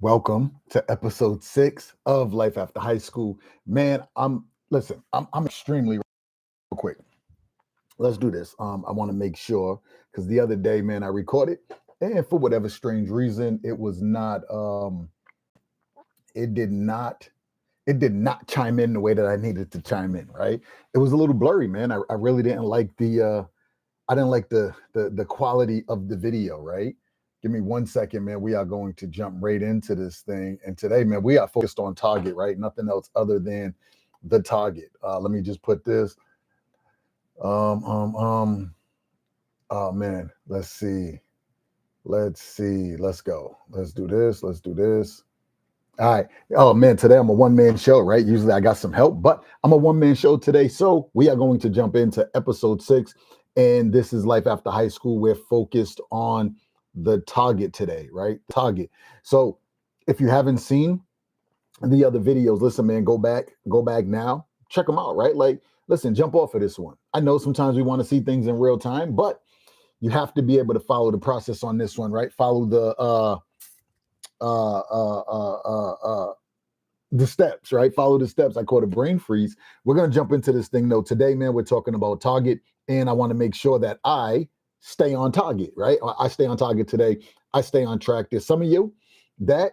Welcome to episode 6 of Life After High School. Man, I'm extremely real quick. Let's do this. I want to make sure because the other day, man, I recorded, and for whatever strange reason, it did not it did not chime in the way that I needed to chime in, right? It was a little blurry, man. I really didn't like the quality of the video, right? Give me 1 second, man. We are going to jump right into this thing. And today, man, we are focused on target, right? Nothing else other than the target. Let me just put this. Um, um, um, oh man, let's see. Let's go. Let's do this. Let's do this. All right. Oh man, today I'm a one-man show, right? Usually I got some help, but I'm a one-man show today. So we are going to jump into episode 6. And this is Life After High School. We're focused on the target today, right? Target. So if you haven't seen the other videos, listen, man, go back now, check them out, right? Like, listen, jump off of this one. I know sometimes we want to see things in real time, but you have to be able to follow the process on this one, right? Follow uh, uh, uh, uh, uh, the steps, right? Follow the steps. I call it brain freeze. We're going to jump into this thing though. Today, man, we're talking about target, and I want to make sure that I stay on target, right? I stay on target today. I stay on track. There's some of you that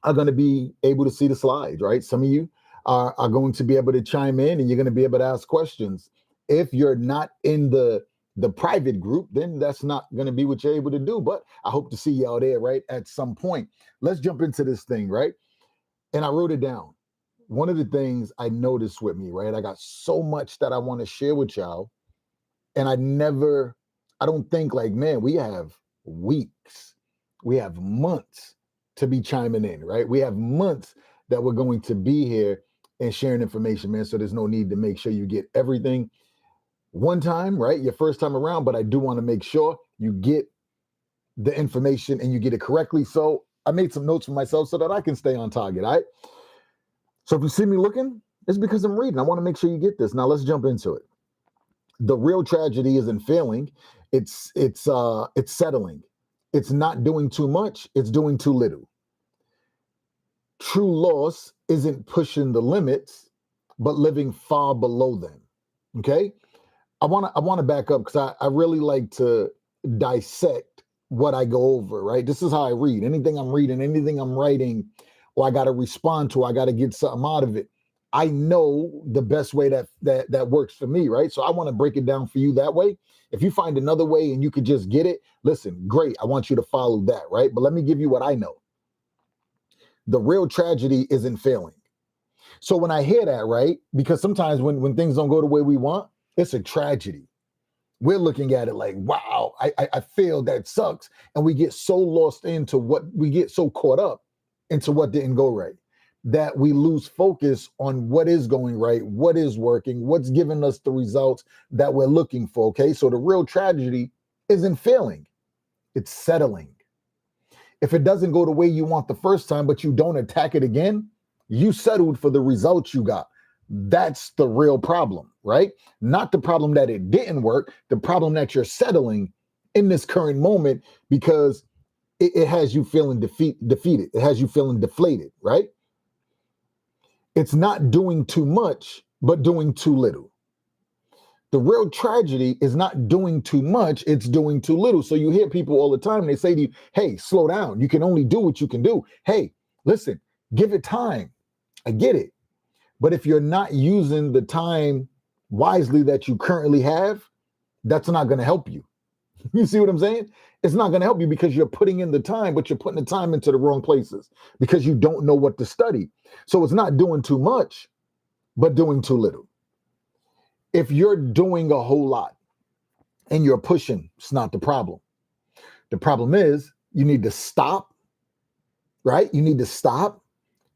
are going to be able to see the slides, right? Some of you are going to be able to chime in, and you're going to be able to ask questions. If you're not in the private group, then that's not going to be what you're able to do. But I hope to see y'all there, right? At some point. Let's jump into this thing, right? And I wrote it down. One of the things I noticed with me, right? I got so much that I want to share with y'all. And I don't think like, man, we have weeks, we have months to be chiming in, right? We have months that we're going to be here and sharing information, man. So there's no need to make sure you get everything one time, right? Your first time around, but I do want to make sure you get the information and you get it correctly. So I made some notes for myself so that I can stay on target, all right? So if you see me looking, it's because I'm reading. I want to make sure you get this. Now let's jump into it. The real tragedy isn't failing, it's settling. It's not doing too much, it's doing too little. True loss isn't pushing the limits, but living far below them. Okay? I want to back up because I really like to dissect what I go over, right? This is how I read. Anything I'm reading, anything I'm writing, or I got to respond to, I got to get something out of it. I know the best way that works for me, right? So I want to break it down for you that way. If you find another way and you could just get it, listen, great. I want you to follow that, right? But let me give you what I know. The real tragedy isn't failing. So when I hear that, right? Because sometimes when things don't go the way we want, it's a tragedy. We're looking at it like, wow, I failed, that sucks. And we get so lost into we get so caught up into what didn't go right that we lose focus on what is going right, what is working, what's giving us the results that we're looking for. Okay. So the real tragedy isn't failing, it's settling. If it doesn't go the way you want the first time, but you don't attack it again, you settled for the results you got. That's the real problem, right? Not the problem that it didn't work, the problem that you're settling in this current moment because it has you feeling defeated. It has you feeling deflated, right? It's not doing too much, but doing too little. The real tragedy is not doing too much, it's doing too little. So you hear people all the time, they say to you, hey, slow down. You can only do what you can do. Hey, listen, give it time. I get it. But if you're not using the time wisely that you currently have, that's not going to help you. You see what I'm saying? It's not going to help you because you're putting in the time, but you're putting the time into the wrong places because you don't know what to study. So it's not doing too much, but doing too little. If you're doing a whole lot and you're pushing, it's not the problem. The problem is you need to stop, right? You need to stop.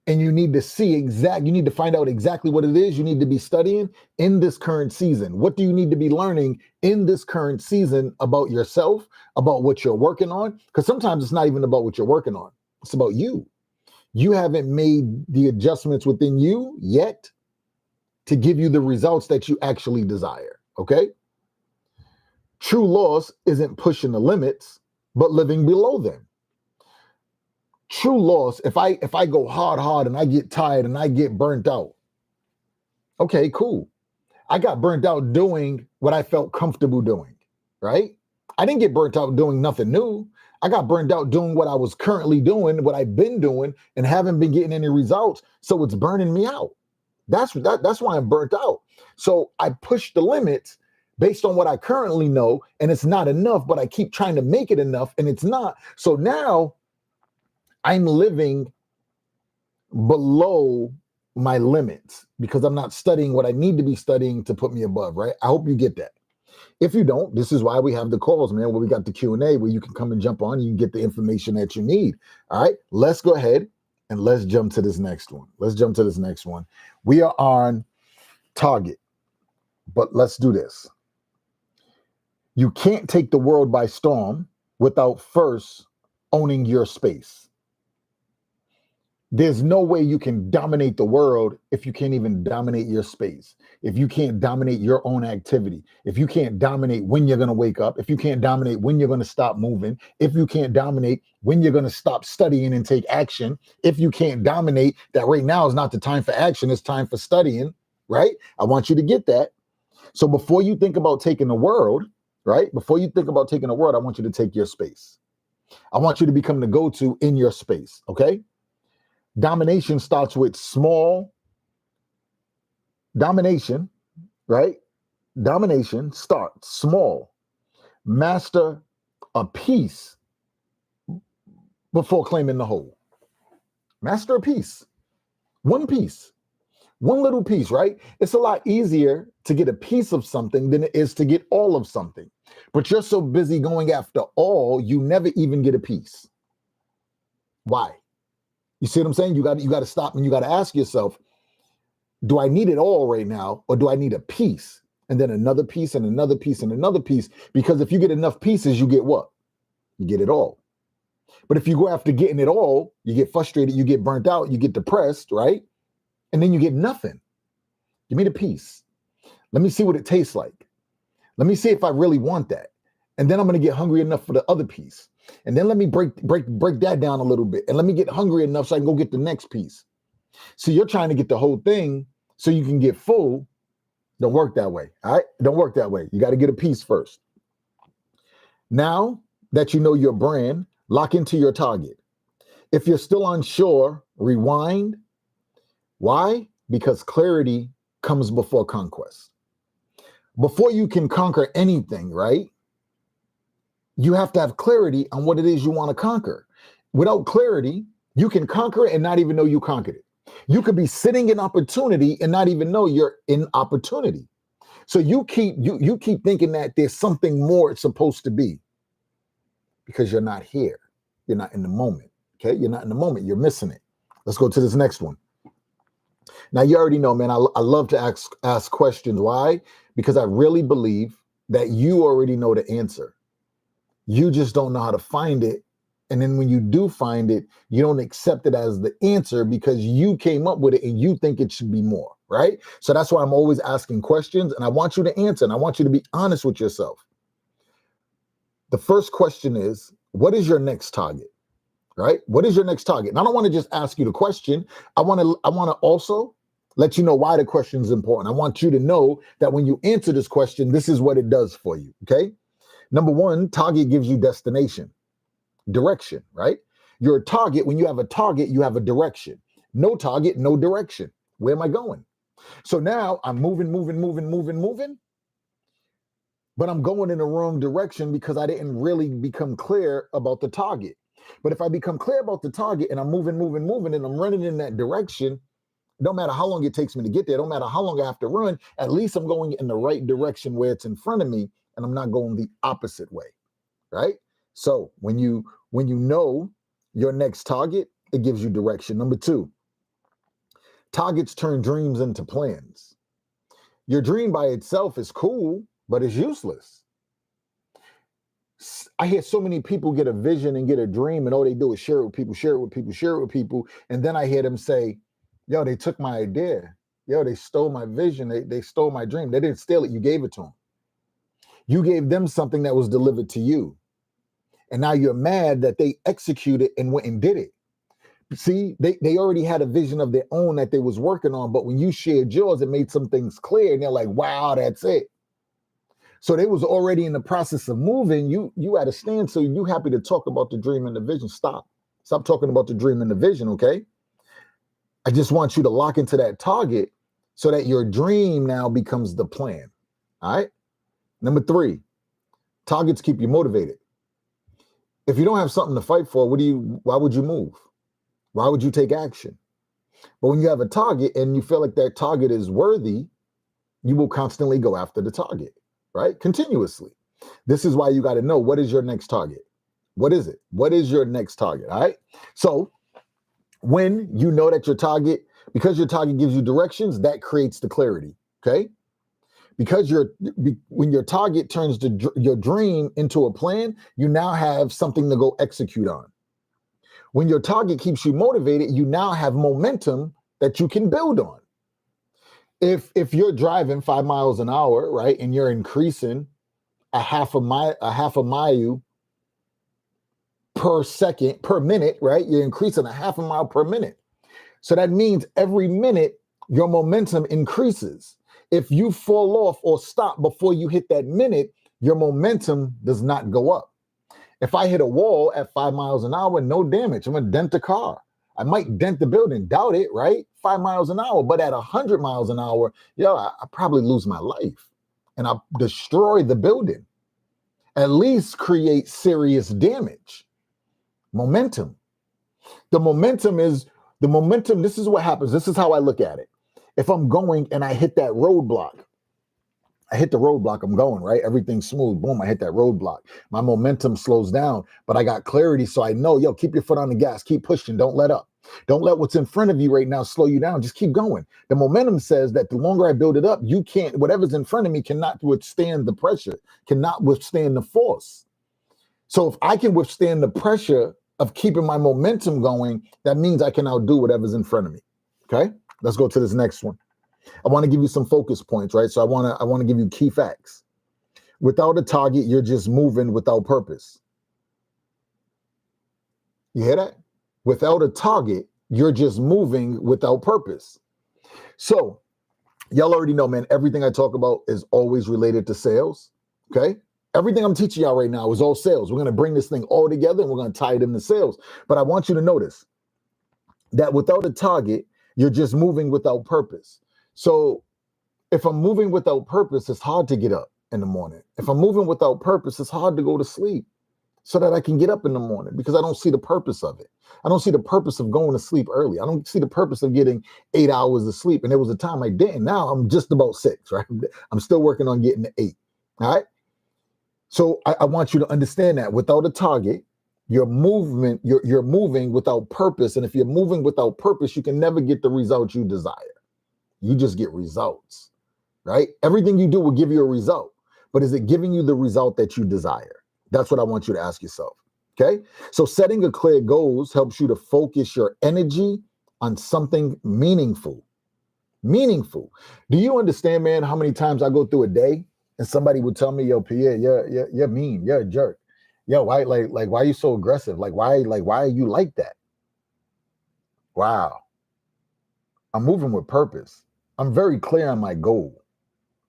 And you need to you need to find out exactly what it is you need to be studying in this current season. What do you need to be learning in this current season about yourself, about what you're working on? Because sometimes it's not even about what you're working on. It's about you. You haven't made the adjustments within you yet to give you the results that you actually desire, okay? True loss isn't pushing the limits, but living below them. True loss, if I go hard and I get tired and I get burnt out, okay, cool. I got burnt out doing what I felt comfortable doing, right? I didn't get burnt out doing nothing new. I got burnt out doing what I was currently doing, what I've been doing, and haven't been getting any results. So it's burning me out. That's why I'm burnt out. So I push the limits based on what I currently know, and it's not enough, but I keep trying to make it enough, and it's not. So now I'm living below my limits because I'm not studying what I need to be studying to put me above, right? I hope you get that. If you don't, this is why we have the calls, man, where we got the Q&A where you can come and jump on, you can get the information that you need. All right, let's go ahead and let's jump to this next one. We are on target, but let's do this. You can't take the world by storm without first owning your space. There's no way you can dominate the world if you can't even dominate your space. If you can't dominate your own activity, if you can't dominate when you're going to wake up, if you can't dominate when you're going to stop moving, if you can't dominate when you're going to stop studying and take action, if you can't dominate that right now is not the time for action, it's time for studying, right? I want you to get that. So before you think about taking the world, right? Before you think about taking the world, I want you to take your space. I want you to become the go-to in your space, okay? Domination starts with small domination, right? Domination starts small. Master a piece before claiming the whole. Master a piece. One little piece, right? It's a lot easier to get a piece of something than it is to get all of something. But you're so busy going after all, you never even get a piece. Why? You see what I'm saying? You got to stop and you got to ask yourself, do I need it all right now, or do I need a piece? And then another piece and another piece and another piece. Because if you get enough pieces, you get what? You get it all. But if you go after getting it all, you get frustrated, you get burnt out, you get depressed, right? And then you get nothing. Give me the piece. Let me see what it tastes like. Let me see if I really want that. And then I'm going to get hungry enough for the other piece. And then let me break that down a little bit. And let me get hungry enough so I can go get the next piece. So you're trying to get the whole thing so you can get full. Don't work that way. All right? Don't work that way. You got to get a piece first. Now that you know your brand, lock into your target. If you're still unsure, rewind. Why? Because clarity comes before conquest. Before you can conquer anything, right? You have to have clarity on what it is you want to conquer. Without clarity, you can conquer it and not even know you conquered it. You could be sitting in opportunity and not even know you're in opportunity. So you keep thinking that there's something more it's supposed to be because you're not here. You're not in the moment. Okay, you're not in the moment. You're missing it. Let's go to this next one. Now you already know, man. I love to ask questions. Why? Because I really believe that you already know the answer. You just don't know how to find it. And then when you do find it, you don't accept it as the answer because you came up with it and you think it should be more, right? So that's why I'm always asking questions and I want you to answer and I want you to be honest with yourself. The first question is, what is your next target, right? What is your next target? And I don't want to just ask you the question. I want to also let you know why the question is important. I want you to know that when you answer this question, this is what it does for you, okay? Number one, target gives you destination, direction, right? Your target, when you have a target, you have a direction. No target, no direction. Where am I going? So now I'm moving, but I'm going in the wrong direction because I didn't really become clear about the target. But if I become clear about the target and I'm moving, and I'm running in that direction, no matter how long it takes me to get there, no matter how long I have to run, at least I'm going in the right direction where it's in front of me and I'm not going the opposite way, right? So when you know your next target, it gives you direction. Number two, targets turn dreams into plans. Your dream by itself is cool, but it's useless. I hear so many people get a vision and get a dream and all they do is share it with people. And then I hear them say, yo, they took my idea. Yo, they stole my vision. They stole my dream. They didn't steal it. You gave it to them. You gave them something that was delivered to you. And now you're mad that they executed and went and did it. See, they already had a vision of their own that they was working on, but when you shared yours, it made some things clear, and they're like, wow, that's it. So they was already in the process of moving. You at a standstill. You happy to talk about the dream and the vision. Stop talking about the dream and the vision, okay? I just want you to lock into that target so that your dream now becomes the plan. All right. Number 3, targets keep you motivated. If you don't have something to fight for, why would you move? Why would you take action? But when you have a target and you feel like that target is worthy, you will constantly go after the target, right? Continuously. This is why you got to know, what is your next target? What is it? What is your next target? All right. So when you know that your target, because your target gives you directions, that creates the clarity. Okay. Because when your target turns your dream into a plan, you now have something to go execute on. When your target keeps you motivated, you now have momentum that you can build on. If you're driving 5 miles an hour, right, and you're increasing a half a mile per minute, right? You're increasing a half a mile per minute. So that means every minute your momentum increases. If you fall off or stop before you hit that minute, your momentum does not go up. If I hit a wall at 5 miles an hour, no damage. I'm gonna dent the car. I might dent the building, doubt it, right? 5 miles an hour, but at 100 miles an hour, I probably lose my life and I destroy the building. At least create serious damage. Momentum. The momentum, this is what happens. This is how I look at it. If I'm going and I hit that roadblock, I'm going, right? Everything's smooth. Boom, I hit that roadblock. My momentum slows down, but I got clarity. So I know, keep your foot on the gas. Keep pushing. Don't let up. Don't let what's in front of you right now slow you down. Just keep going. The momentum says that the longer I build it up, whatever's in front of me cannot withstand the pressure, cannot withstand the force. So if I can withstand the pressure of keeping my momentum going, that means I can outdo whatever's in front of me. Okay, let's go to this next one. I want to give you some focus points, right? So I want to give you key facts. Without a target, you're just moving without purpose. You hear that? Without a target, you're just moving without purpose. So y'all already know, man, everything I talk about is always related to sales. Okay. Everything I'm teaching y'all right now is all sales. We're going to bring this thing all together and we're going to tie it into sales. But I want you to notice that without a target, you're just moving without purpose. So if I'm moving without purpose, it's hard to get up in the morning. If I'm moving without purpose, it's hard to go to sleep so that I can get up in the morning because I don't see the purpose of it. I don't see the purpose of going to sleep early. I don't see the purpose of getting 8 hours of sleep. And there was a time I didn't. Now I'm just about 6, right? I'm still working on getting to 8. All right. So I want you to understand that without a target, you're moving without purpose. And if you're moving without purpose, you can never get the results you desire. You just get results, right? Everything you do will give you a result, but is it giving you the result that you desire? That's what I want you to ask yourself. Okay. So setting a clear goals helps you to focus your energy on something meaningful. Meaningful. Do you understand, man, how many times I go through a day and somebody would tell me, yo, Pierre, you're mean, you're a jerk. Yo, why why are you so aggressive? Why are you like that? Wow. I'm moving with purpose. I'm very clear on my goal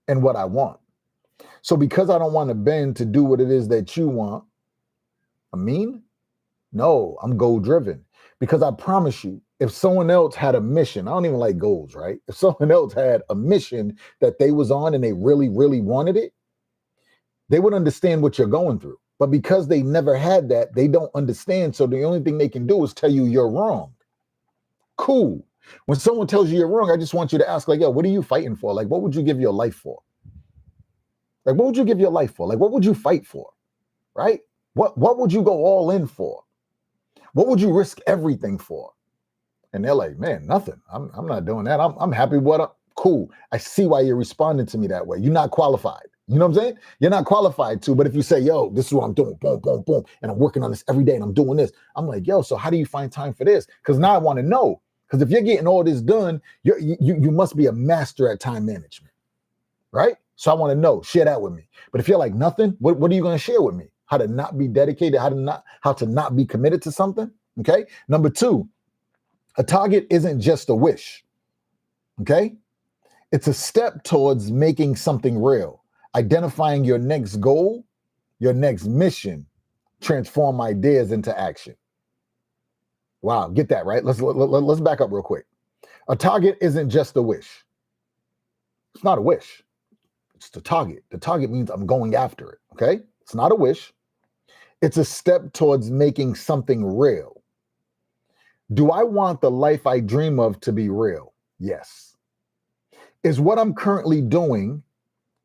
and what I want. So because I don't want to bend to do what it is that you want, I'm mean? No, I'm goal driven. Because I promise you, if someone else had a mission, I don't even like goals, right? If someone else had a mission that they was on and they really, really wanted it, they would understand what you're going through. But because they never had that, they don't understand. So the only thing they can do is tell you you're wrong. Cool. When someone tells you you're wrong, I just want you to ask, yo, what are you fighting for? What would you give your life for? What would you give your life for? What would you fight for? Right? What would you go all in for? What would you risk everything for? And they're like, man, nothing. I'm not doing that. I'm happy with it. Cool. I see why you're responding to me that way. You're not qualified. You know what I'm saying? You're not qualified to, but if you say, yo, this is what I'm doing, boom, boom, boom, and I'm working on this every day and I'm doing this, I'm like, yo, so how do you find time for this? Because now I want to know. Because if you're getting all this done, you must be a master at time management, right? So I want to know, share that with me. But if you're like nothing, what are you going to share with me? How to not be dedicated, how to not be committed to something. Okay. Number 2, A target isn't just a wish, okay? It's a step towards making something real, identifying your next goal, your next mission, transform ideas into action. Wow, get that, right? Let's back up real quick. A target isn't just a wish. It's not a wish. It's the target. The target means I'm going after it, okay? It's not a wish. It's a step towards making something real. Do I want the life I dream of to be real? Yes. Is what I'm currently doing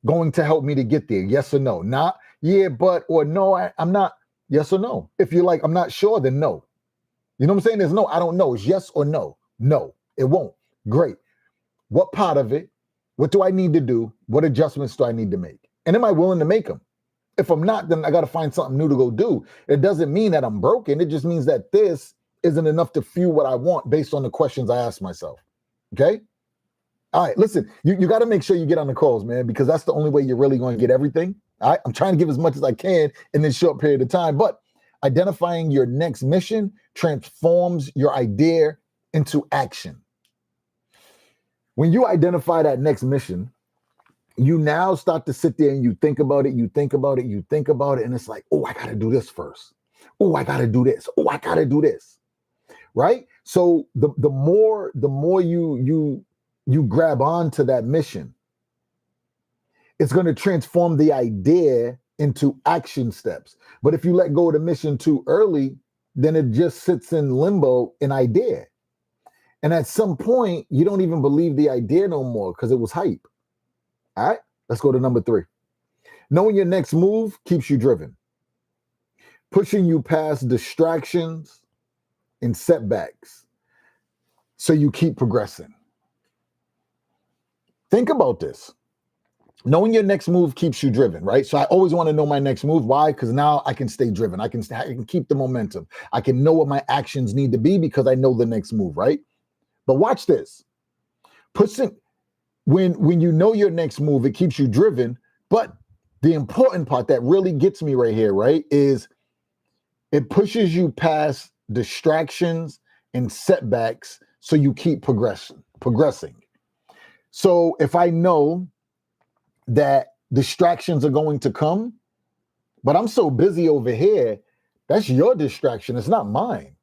going to help me to get there? Yes or no? Not yeah, but, or no, I'm not. Yes or no? If you're like, I'm not sure, then no. You know what I'm saying? There's no, I don't know. It's yes or no. No, it won't. Great. What part of it? What do I need to do? What adjustments do I need to make? And am I willing to make them? If I'm not, then I got to find something new to go do. It doesn't mean that I'm broken. It just means that this isn't enough to fuel what I want based on the questions I ask myself. Okay? All right, listen, you got to make sure you get on the calls, man, because that's the only way you're really going to get everything. All right, I'm trying to give as much as I can in this short period of time, but identifying your next mission transforms your idea into action. When you identify that next mission, you now start to sit there and you think about it, you think about it, you think about it, and it's like, oh, I got to do this first. Oh, I got to do this. Oh, I got to do this. Right? So the more you grab onto that mission, it's going to transform the idea into action steps. But if you let go of the mission too early, then it just sits in limbo, an idea. And at some point, you don't even believe the idea no more because it was hype. All right, let's go to number 3. Knowing your next move keeps you driven, pushing you past distractions and setbacks so you keep progressing. Think about this. Knowing your next move keeps you driven, right? So I always want to know my next move. Why? Because now I can stay driven. I can keep the momentum. I can know what my actions need to be because I know the next move, right? But watch this. When you know your next move, it keeps you driven. But the important part that really gets me right here, right, is it pushes you past distractions and setbacks so you keep progressing. So if I know that distractions are going to come, but I'm so busy over here, that's your distraction. It's not mine.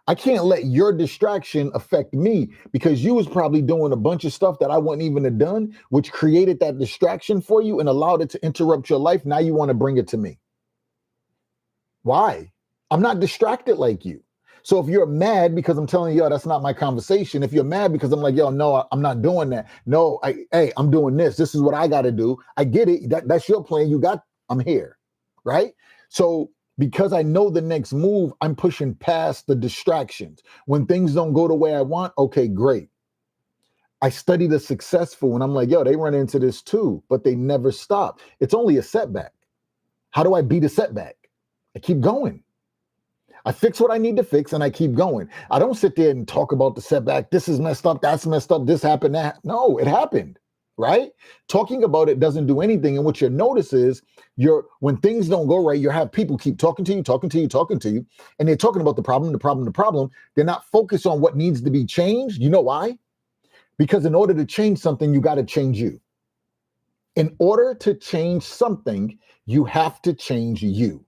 I can't let your distraction affect me because you was probably doing a bunch of stuff that I wouldn't even have done, which created that distraction for you and allowed it to interrupt your life. Now you want to bring it to me. Why? I'm not distracted like you. So if you're mad because I'm telling you, yo, that's not my conversation. If you're mad because I'm like, yo, no, I'm not doing that. No, I'm doing this. This is what I got to do. I get it. That's your plan. I'm here, right? So because I know the next move, I'm pushing past the distractions. When things don't go the way I want, okay, great. I study the successful and I'm like, yo, they run into this too, but they never stop. It's only a setback. How do I beat a setback? I keep going. I fix what I need to fix and I keep going. I don't sit there and talk about the setback. This is messed up. That's messed up. This happened. That. No, it happened, right? Talking about it doesn't do anything. And what you notice is when things don't go right, you have people keep talking to you, and they're talking about the problem. They're not focused on what needs to be changed. You know why? Because in order to change something, you got to change you. In order to change something, you have to change you.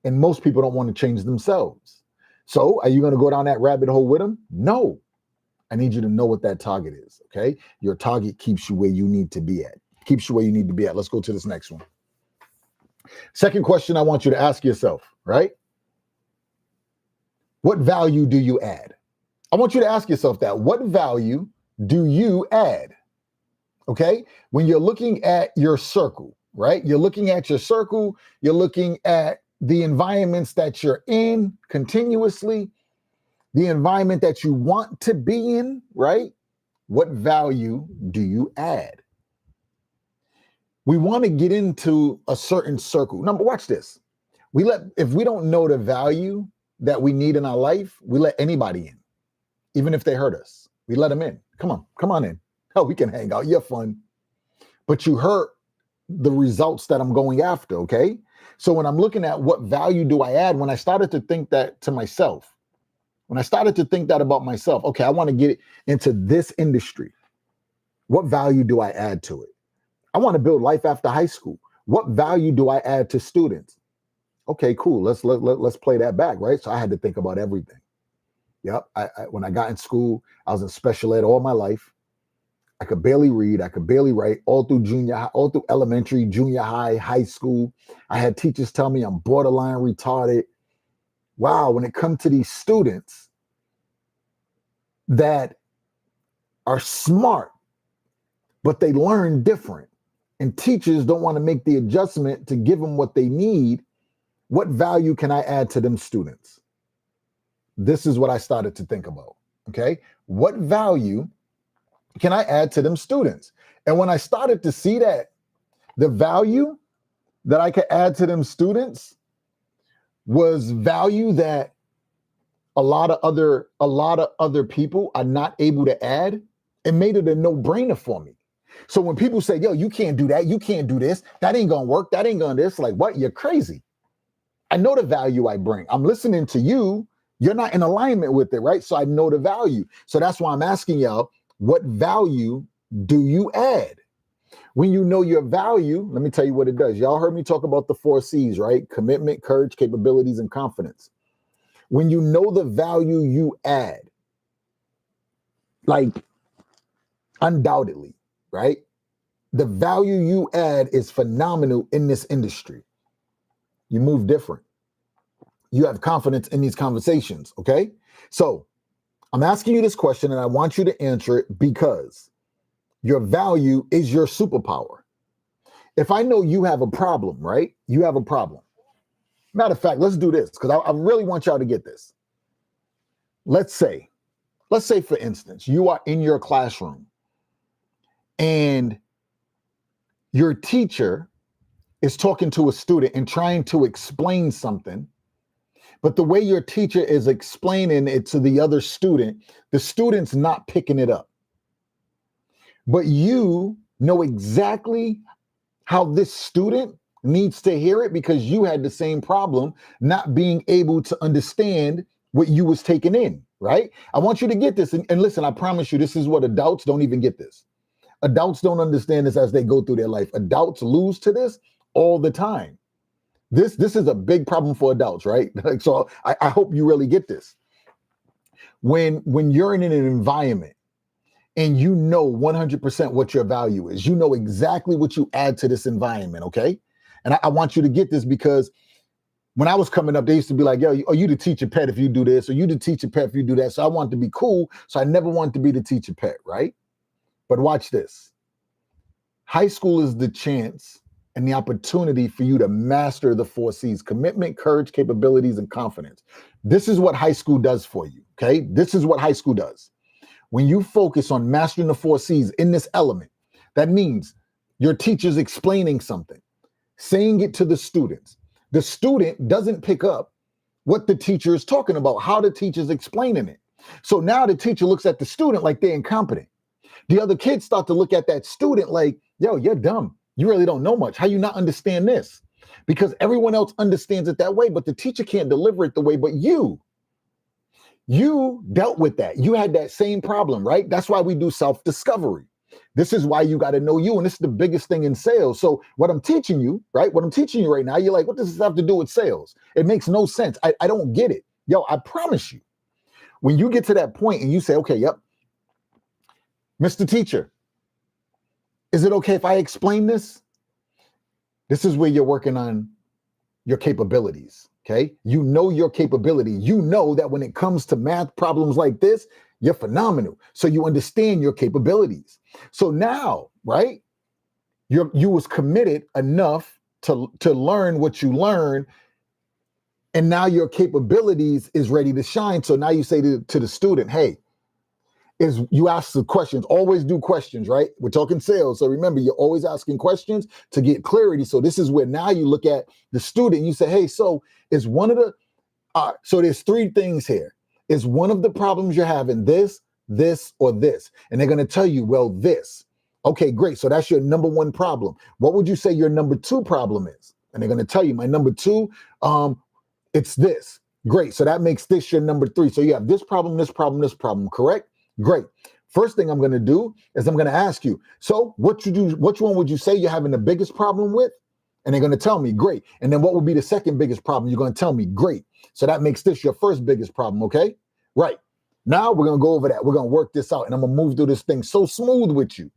And most people don't want to change themselves. So are you going to go down that rabbit hole with them? No. I need you to know what that target is, okay? Your target keeps you where you need to be at. Let's go to this next one. Second question I want you to ask yourself, right? What value do you add? I want you to ask yourself that. What value do you add? Okay? When you're looking at your circle, right? You're looking at your circle, you're looking at the environments that you're in continuously, the environment that you want to be in, right? What value do you add? We want to get into a certain circle. Number, watch this. If we don't know the value that we need in our life, we let anybody in, even if they hurt us. We let them in. Come on in. Oh, we can hang out. You're fun. But you hurt the results that I'm going after, okay? So when I'm looking at what value do I add, when I started to think that to myself, When I started to think that about myself, okay, I want to get into this industry. What value do I add to it? I want to build life after high school. What value do I add to students? Okay, cool. Let's play that back, right? So I had to think about everything. Yep. When I got in school, I was in special ed all my life. I could barely read. I could barely write all through junior high, all through elementary, junior high, high school. I had teachers tell me I'm borderline retarded. Wow. When it comes to these students that are smart, but they learn different, and teachers don't want to make the adjustment to give them what they need, what value can I add to them students? This is what I started to think about. Okay. What value can I add to them students? And when I started to see that the value that I could add to them students was value that a lot of other people are not able to add, it made it a no-brainer for me. So when people say, yo, you can't do that, you can't do this, that ain't gonna work, that ain't gonna this, like, what? You're crazy. I know the value I bring. I'm listening to you. You're not in alignment with it, right? So I know the value. So that's why I'm asking y'all, what value do you add? When you know your value, let me tell you what it does. Y'all heard me talk about the 4 C's, right? Commitment, courage, capabilities, and confidence. When you know the value you add, like undoubtedly, right? The value you add is phenomenal in this industry. You move different. You have confidence in these conversations, okay? So I'm asking you this question and I want you to answer it because your value is your superpower. If I know you have a problem, right? You have a problem. Matter of fact, let's do this because I really want y'all to get this. Let's say, for instance, you are in your classroom and your teacher is talking to a student and trying to explain something, but the way your teacher is explaining it to the other student, the student's not picking it up. But you know exactly how this student needs to hear it because you had the same problem not being able to understand what you was taking in, right? I want you to get this. And listen, I promise you, this is what adults don't even get this. Adults don't understand this as they go through their life. Adults lose to this all the time. This is a big problem for adults, right? So I hope you really get this. When you're in an environment and you know 100% what your value is, you know exactly what you add to this environment, okay? And I want you to get this because when I was coming up, they used to be like, yo, you the teacher pet if you do this, or you the teacher pet if you do that. So I wanted to be cool. So I never wanted to be the teacher pet, right? But watch this. High school is the chance and the opportunity for you to master the 4 C's: commitment, courage, capabilities, and confidence. This is what high school does for you, okay? This is what high school does. When you focus on mastering the 4 C's in this element, that means your teacher's explaining something, saying it to the students. The student doesn't pick up what the teacher is talking about, how the teacher's explaining it. So now the teacher looks at the student like they're incompetent. The other kids start to look at that student like, yo, you're dumb. You really don't know much. How you not understand this? Because everyone else understands it that way, but the teacher can't deliver it the way, but you dealt with that. You had that same problem, right? That's why we do self-discovery. This is why you got to know you. And this is the biggest thing in sales. So what I'm teaching you, right? What I'm teaching you right now, you're like, what does this have to do with sales? It makes no sense. I don't get it. Yo, I promise you, when you get to that point and you say, okay, yep, Mr. Teacher, is it okay if I explain this? This is where you're working on your capabilities, okay? You know your capability. You know that when it comes to math problems like this, you're phenomenal. So you understand your capabilities. So now, right, you was committed enough to learn what you learned, and now your capabilities is ready to shine. So now you say to the student, hey, you ask the questions, always do questions, right? We're talking sales. So remember, you're always asking questions to get clarity. So this is where now you look at the student and you say, hey, so is one of the, so there's 3 things here. Is one of the problems you're having this, this, or this? And they're going to tell you, well, this. Okay, great. So that's your number 1 problem. What would you say your number 2 problem is? And they're going to tell you my number 2, it's this. Great. So that makes this your number 3. So you have this problem, this problem, this problem, correct? Great. First thing I'm going to do is I'm going to ask you, so which one would you say you're having the biggest problem with? And they're going to tell me, great. And then what would be the second biggest problem? You're going to tell me, great. So that makes this your first biggest problem, okay? Right. Now we're going to go over that. We're going to work this out, and I'm going to move through this thing so smooth with you.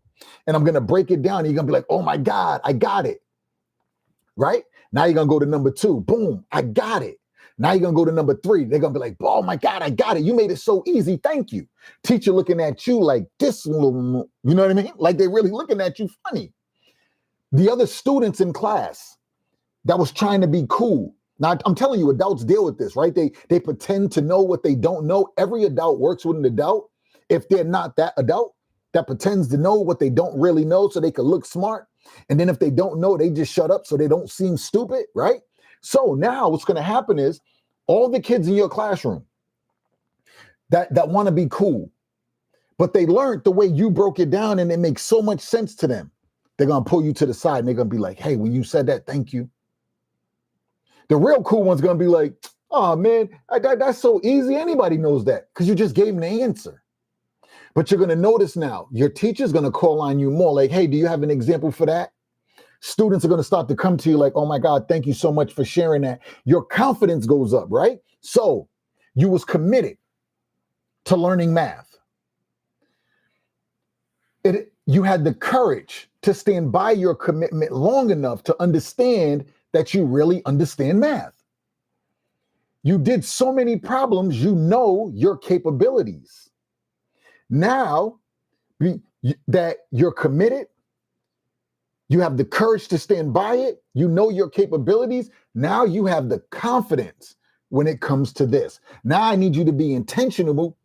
And I'm going to break it down. And you're going to be like, oh my God, I got it. Right? Now you're going to go to number 2. Boom, I got it. Now you're going to go to number 3. They're going to be like, oh my God, I got it. You made it so easy. Thank you. Teacher looking at you like this, you know what I mean? Like they're really looking at you funny. The other students in class that was trying to be cool. Now, I'm telling you, adults deal with this, right? They pretend to know what they don't know. Every adult works with an adult. If they're not that adult that pretends to know what they don't really know so they can look smart. And then if they don't know, they just shut up so they don't seem stupid, right? So now what's going to happen is all the kids in your classroom that want to be cool, but they learned the way you broke it down and it makes so much sense to them. They're going to pull you to the side and they're going to be like, hey, when you said that, thank you. The real cool one's going to be like, oh man, that's so easy. Anybody knows that because you just gave them the answer. But you're going to notice now, your teacher's going to call on you more like, hey, do you have an example for that? Students are going to start to come to you like, oh my God, thank you so much for sharing that. Your confidence goes up, right? So you was committed to learning math. You had the courage to stand by your commitment long enough to understand that you really understand math. You did so many problems, you know your capabilities. Now that you're committed, you have the courage to stand by it, you know your capabilities, now you have the confidence when it comes to this. Now I need you to be intentional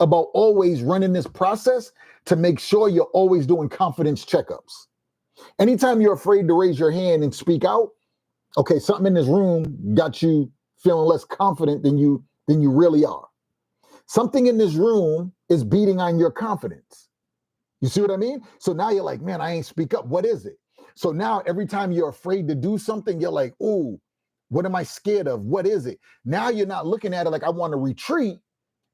about always running this process to make sure you're always doing confidence checkups. Anytime you're afraid to raise your hand and speak out, okay, something in this room got you feeling less confident than you really are. Something in this room is beating on your confidence. You see what I mean? So now you're like, man, I ain't speak up. What is it? So now every time you're afraid to do something, you're like, ooh, what am I scared of? What is it? Now you're not looking at it like I want to retreat.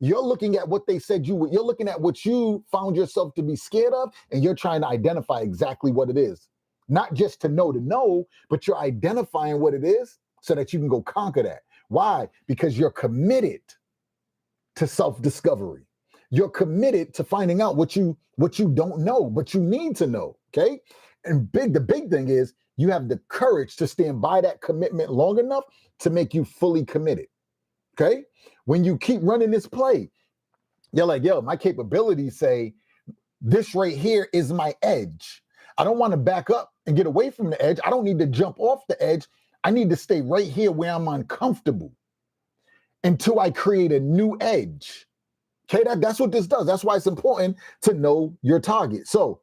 You're looking at what they said you would. You're looking at what you found yourself to be scared of, and you're trying to identify exactly what it is. Not just to know, but you're identifying what it is so that you can go conquer that. Why? Because you're committed to self-discovery. You're committed to finding out what you don't know, but you need to know, okay? And the big thing is you have the courage to stand by that commitment long enough to make you fully committed, okay? When you keep running this play, you're like, yo, my capabilities say this right here is my edge. I don't want to back up and get away from the edge. I don't need to jump off the edge. I need to stay right here where I'm uncomfortable until I create a new edge. Okay, that's what this does. That's why it's important to know your target. So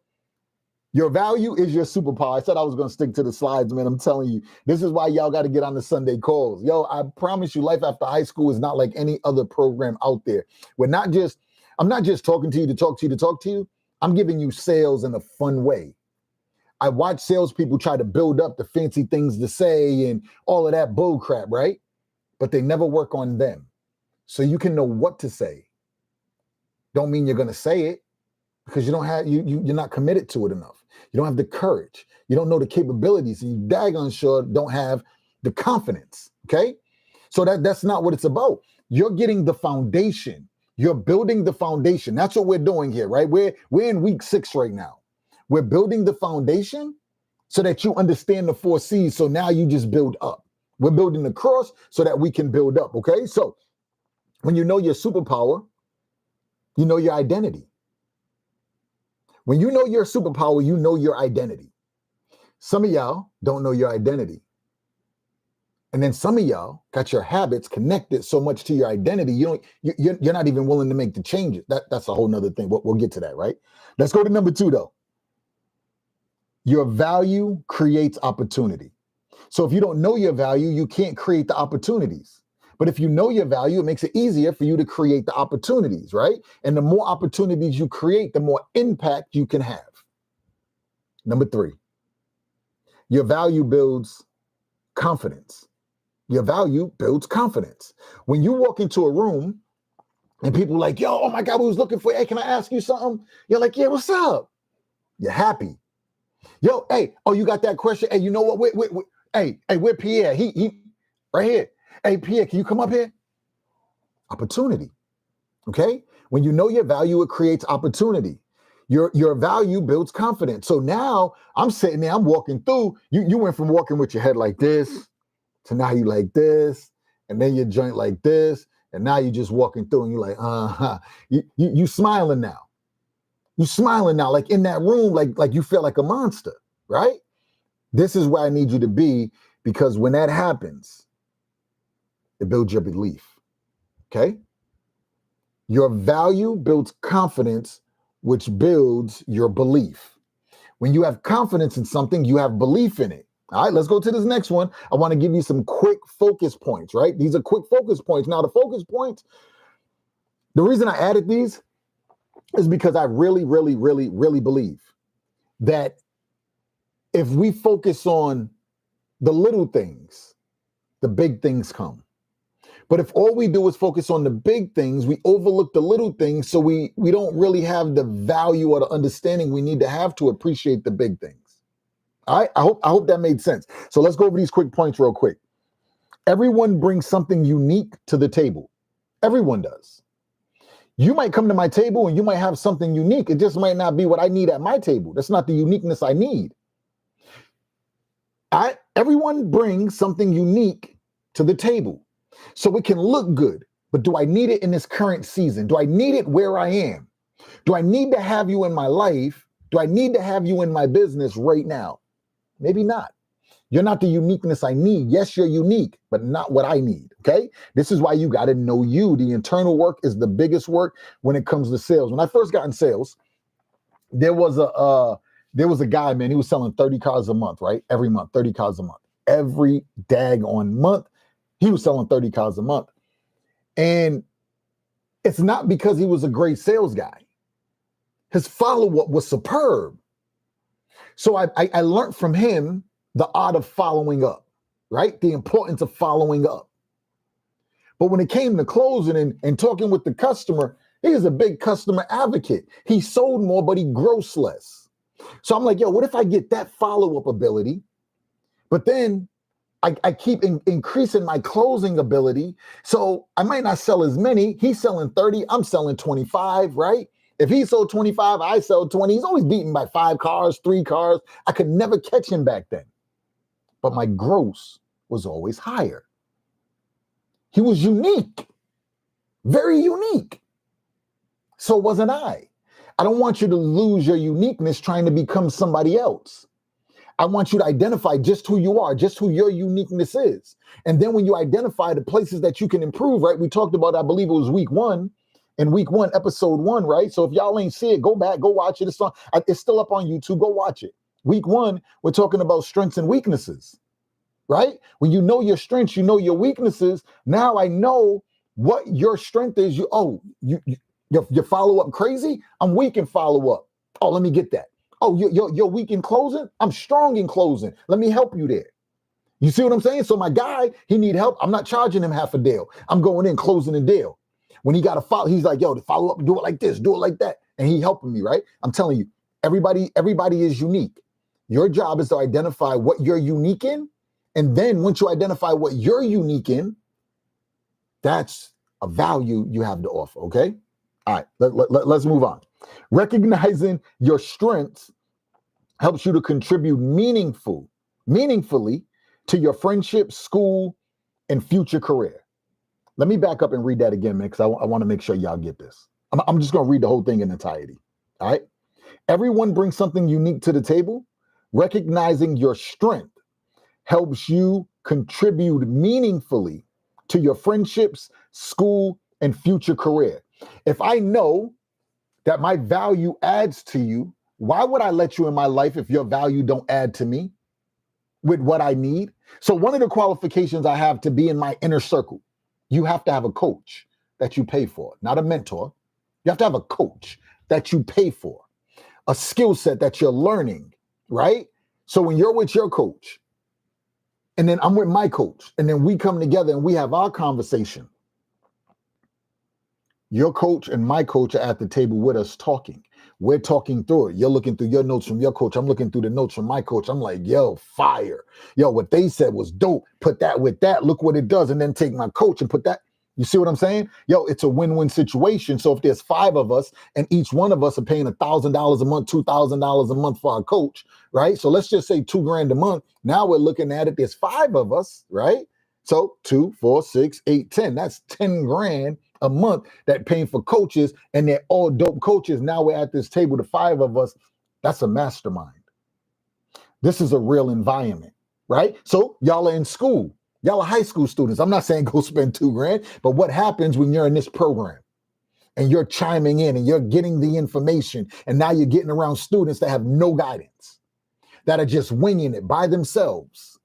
your value is your superpower. I said I was going to stick to the slides, man. I'm telling you, this is why y'all got to get on the Sunday calls. Yo, I promise you, life after high school is not like any other program out there. I'm not just talking to you to talk to you. I'm giving you sales in a fun way. I watch salespeople try to build up the fancy things to say and all of that bull crap, right? But they never work on them. So you can know what to say. Don't mean you're going to say it because you don't have you're not committed to it enough. You don't have the courage. You don't know the capabilities, and you daggone sure don't have the confidence. Okay, so that's not what it's about. You're getting the foundation. You're building the foundation. That's what we're doing here, right? We're in week 6 right now. We're building the foundation so that you understand the 4 C's. So now you just build up. We're building the cross so that we can build up. Okay, so when you know your superpower, you know your identity. When you know your superpower, you know your identity. Some of y'all don't know your identity. And then some of y'all got your habits connected so much to your identity, you're not even willing to make the changes. That's a whole nother thing. We'll get to that, right? Let's go to number 2, though. Your value creates opportunity. So if you don't know your value, you can't create the opportunities. But if you know your value, it makes it easier for you to create the opportunities, right? And the more opportunities you create, the more impact you can have. Number 3, your value builds confidence. Your value builds confidence. When you walk into a room and people are like, yo, oh my God, we was looking for you. Hey, can I ask you something? You're like, yeah, what's up? You're happy. Yo, hey, oh, you got that question? Hey, you know what? Hey, where Pierre? He right here. Hey, Pierre, can you come up here? Opportunity. Okay? When you know your value, it creates opportunity. Your value builds confidence. So now I'm sitting there, I'm walking through. You went from walking with your head like this to now you like this, and then your joint like this, and now you're just walking through and you're like, you smiling now. You smiling now, like in that room, like you feel like a monster, right? This is where I need you to be, because when that happens, it builds your belief. Okay? Your value builds confidence, which builds your belief. When you have confidence in something, you have belief in it. All right, let's go to this next one. I want to give you some quick focus points, right? These are quick focus points. Now, the focus points, the reason I added these is because I really, really, really, really believe that if we focus on the little things, the big things come. But if all we do is focus on the big things, we overlook the little things, so we don't really have the value or the understanding we need to have to appreciate the big things. All right, I hope that made sense. So let's go over these quick points real quick. Everyone brings something unique to the table. Everyone does. You might come to my table and you might have something unique. It just might not be what I need at my table. That's not the uniqueness I need. Everyone brings something unique to the table. So it can look good, but do I need it in this current season? Do I need it where I am? Do I need to have you in my life? Do I need to have you in my business right now? Maybe not. You're not the uniqueness I need. Yes, you're unique, but not what I need, okay? This is why you got to know you. The internal work is the biggest work when it comes to sales. When I first got in sales, there was a guy, man, he was selling 30 cars a month, right? Every month, 30 cars a month. Every daggone month, he was selling 30 cars a month. And it's not because he was a great sales guy. His follow-up was superb. So I learned from him the art of following up, right? The importance of following up. But when it came to closing and talking with the customer, he is a big customer advocate. He sold more, but he grossed less. So I'm like, yo, what if I get that follow-up ability, but then I keep increasing my closing ability. So I might not sell as many. He's selling 30, I'm selling 25, right? If he sold 25, I sell 20. He's always beaten by 5 cars, 3 cars. I could never catch him back then. But my gross was always higher. He was unique, very unique. So wasn't I. I don't want you to lose your uniqueness trying to become somebody else. I want you to identify just who you are, just who your uniqueness is. And then when you identify the places that you can improve, right? We talked about, I believe it was week 1, episode 1, right? So if y'all ain't see it, go back, go watch it. It's still up on YouTube. Go watch it. Week 1, we're talking about strengths and weaknesses, right? When you know your strengths, you know your weaknesses. Now I know what your strength is. Your follow-up crazy? I'm weak in follow-up. Oh, let me get that. Oh, you're weak in closing? I'm strong in closing. Let me help you there. You see what I'm saying? So my guy, he need help. I'm not charging him half a deal. I'm going in, closing the deal. When he got to follow, he's like, yo, to follow up, do it like this, do it like that. And he helping me, right? I'm telling you, everybody is unique. Your job is to identify what you're unique in. And then once you identify what you're unique in, that's a value you have to offer, okay? All right, let's move on. Recognizing your strengths helps you to contribute meaningfully to your friendship, school, and future career. Let me back up and read that again, man, because I want to make sure y'all get this. I'm just going to read the whole thing in entirety. All right. Everyone brings something unique to the table. Recognizing your strength helps you contribute meaningfully to your friendships, school, and future career. If I know that my value adds to you, why would I let you in my life if your value don't add to me with what I need? So one of the qualifications I have to be in my inner circle, you have to have a coach that you pay for, not a mentor. You have to have a coach that you pay for, a skill set that you're learning, right? So when you're with your coach And then I'm with my coach. And then we come together and we have our conversation. Your coach and my coach are at the table with us talking. We're talking through it. You're looking through your notes from your coach. I'm looking through the notes from my coach. I'm like, yo, fire. Yo, what they said was dope. Put that with that. Look what it does. And then take my coach and put that. You see what I'm saying? Yo, it's a win-win situation. So if there's 5 of us and each one of us are paying $1,000 a month, $2,000 a month for our coach, right? So let's just say $2,000 a month. Now we're looking at it. There's 5 of us, right? So 2, 4, 6, 8, 10. That's 10 grand a month that paying for coaches, and they're all dope coaches. Now we're at this table, the 5 of us. That's a mastermind. This is a real environment, right? So y'all are in school. Y'all are high school students. I'm not saying go spend $2,000, but what happens when you're in this program and you're chiming in and you're getting the information, and now you're getting around students that have no guidance, that are just winging it by themselves.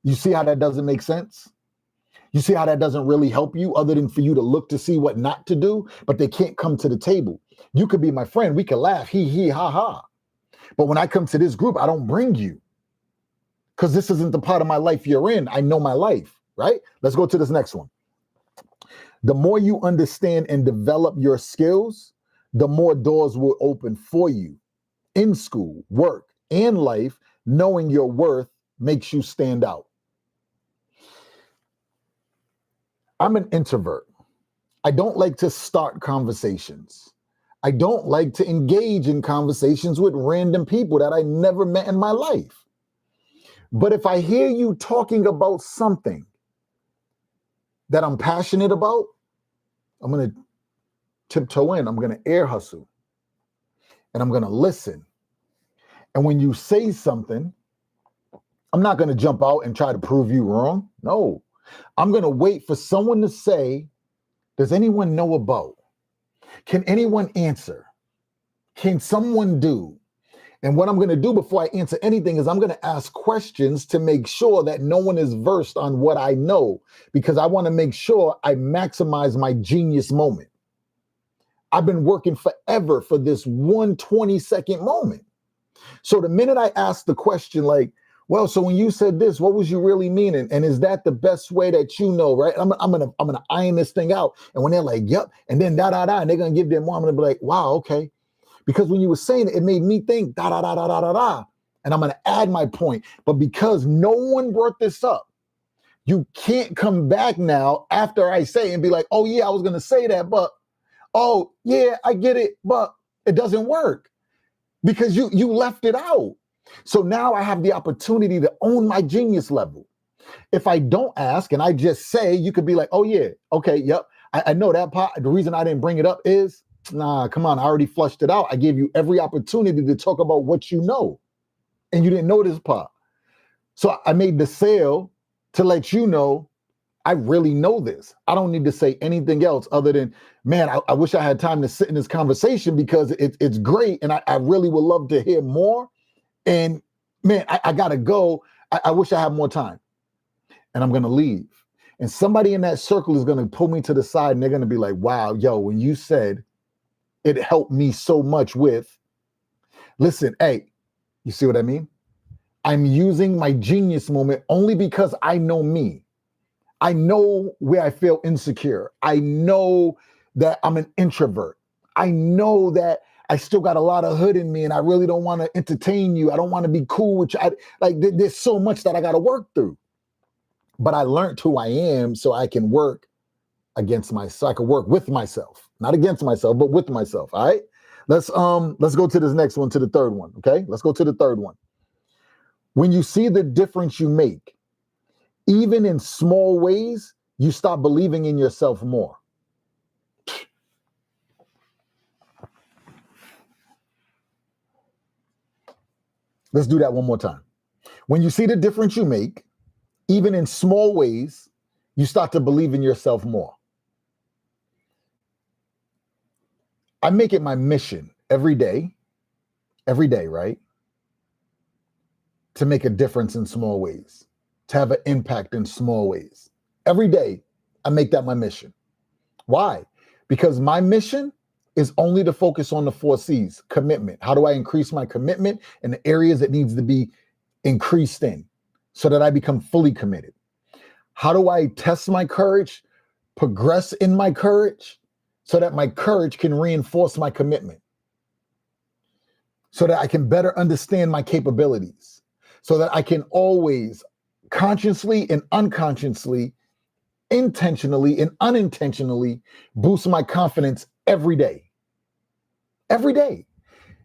You see how that doesn't make sense? You see how that doesn't really help you other than for you to look to see what not to do, but they can't come to the table. You could be my friend. We could laugh, he, ha, ha. But when I come to this group, I don't bring you because this isn't the part of my life you're in. I know my life, right? Let's go to this next one. The more you understand and develop your skills, the more doors will open for you in school, work, and life. Knowing your worth makes you stand out. I'm an introvert. I don't like to start conversations. I don't like to engage in conversations with random people that I never met in my life. But if I hear you talking about something that I'm passionate about, I'm going to tiptoe in. I'm going to air hustle. And I'm going to listen. And when you say something, I'm not going to jump out and try to prove you wrong. No. I'm going to wait for someone to say, does anyone know about? Can anyone answer? Can someone do? And what I'm going to do before I answer anything is I'm going to ask questions to make sure that no one is versed on what I know, because I want to make sure I maximize my genius moment. I've been working forever for this 1 20-second moment. So the minute I ask the question like, well, so when you said this, what was you really meaning? And is that the best way that you know, right? I'm gonna iron this thing out. And when they're like, yep, and then and they're gonna give their mom, I'm gonna be like, wow, okay. Because when you were saying it, it made me think and I'm gonna add my point. But because no one brought this up, you can't come back now after I say and be like, oh yeah, I was gonna say that, but oh yeah, I get it, but it doesn't work because you left it out. So now I have the opportunity to own my genius level. If I don't ask and I just say, you could be like, oh yeah, okay, yep, I know that part. The reason I didn't bring it up is, nah, come on, I already flushed it out. I gave you every opportunity to talk about what you know, and you didn't know this part. So I made the sale to let you know I really know this. I don't need to say anything else other than, man, I wish I had time to sit in this conversation because it's great, and I really would love to hear more. And man, I gotta go. I wish I had more time. And I'm gonna leave. And somebody in that circle is gonna pull me to the side and they're gonna be like, wow, yo, when you said it helped me so much with, listen, hey, you see what I mean? I'm using my genius moment only because I know me. I know where I feel insecure. I know that I'm an introvert. I know that I still got a lot of hood in me and I really don't want to entertain you. I don't want to be cool with you. There's so much that I got to work through. But I learned who I am so I can work against myself. I can work with myself, not against myself, but with myself. All right. Let's go to this next one, to the third one. Okay. Let's go to the third one. When you see the difference you make, even in small ways, you start believing in yourself more. Let's do that one more time. When you see the difference you make, even in small ways, you start to believe in yourself more. I make it my mission every day, right? To make a difference in small ways, to have an impact in small ways. Every day, I make that my mission. Why? Because my mission is only to focus on the 4 C's: commitment. How do I increase my commitment in the areas that needs to be increased in? so that I become fully committed? How do I test my courage, progress in my courage, so that my courage can reinforce my commitment, so that I can better understand my capabilities, so that I can always consciously and unconsciously, intentionally and unintentionally boost my confidence every day. Every day.